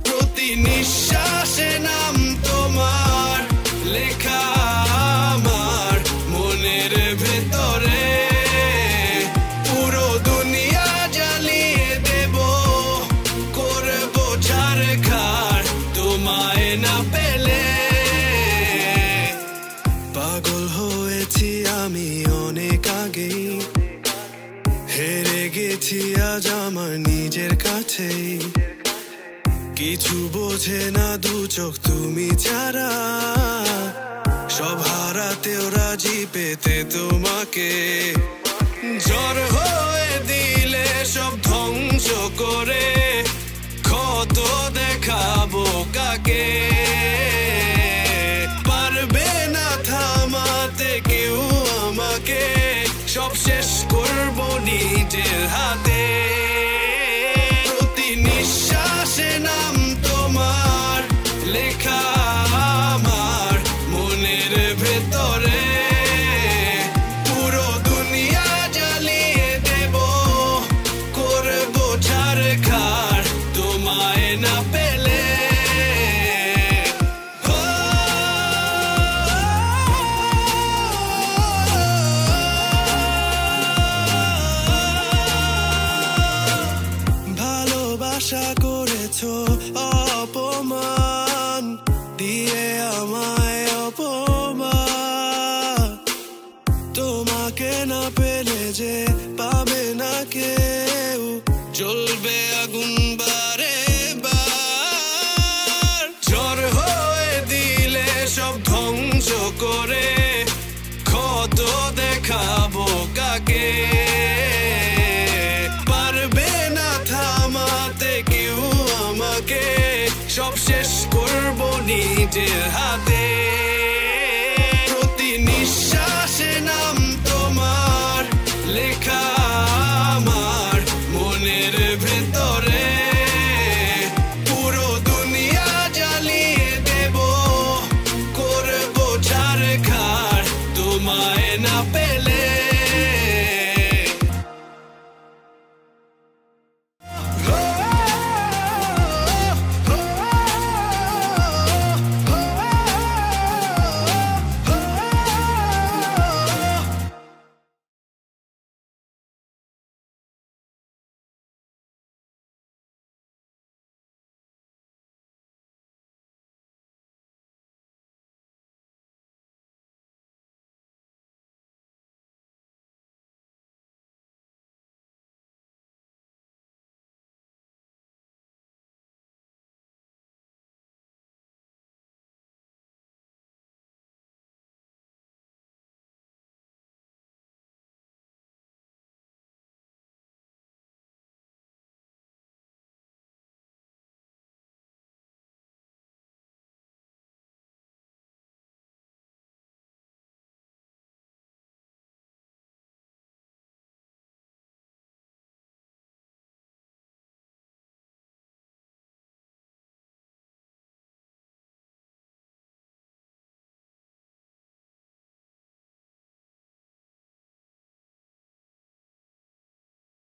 প্রতি নিঃশ্বাসে নাম তোমার লেখা আমার মনের ভেতরে, পুরো দুনিয়া জ্বালিয়ে দেব, করব ছারখার তোমায় না পেলে। পাগল হয়েছি আমি অনেক আগেই, হেরে গেছি আজ আমার নিজের কাছেই। কিছু বোঝে না দু চোখ তুমি ছাড়া, সব হারাতেও রাজি পেতে তোমাকে। ঝড় হয়ে দিলে সব ধ্বংস করে, ক্ষত দেখাবো কাকে। পারবে না থামাতে কেউ আমাকে, সব শেষ করবো নিজের হাতে। প্রতি নিঃশ্বাসে নাম তোমার লেখা আমার মনের ভেতরে, পুরো দুনিয়া জ্বালিয়ে দেব, করবো ছারখার তোমায় না পেলে। ভালোবাসা করেছো অপমান দিয়ে আমায়, অপমান। তোমাকে না পেলে যে পাবে না কেউ, জ্বলবে আগুন বারে বার। ঝড় হয়ে দিলে সব ধ্বংস করে, ক্ষত দেখাবো কাকে। পারবে না থামাতে কেউ আমাকে, সব শেষ করবো নিজের হাতে।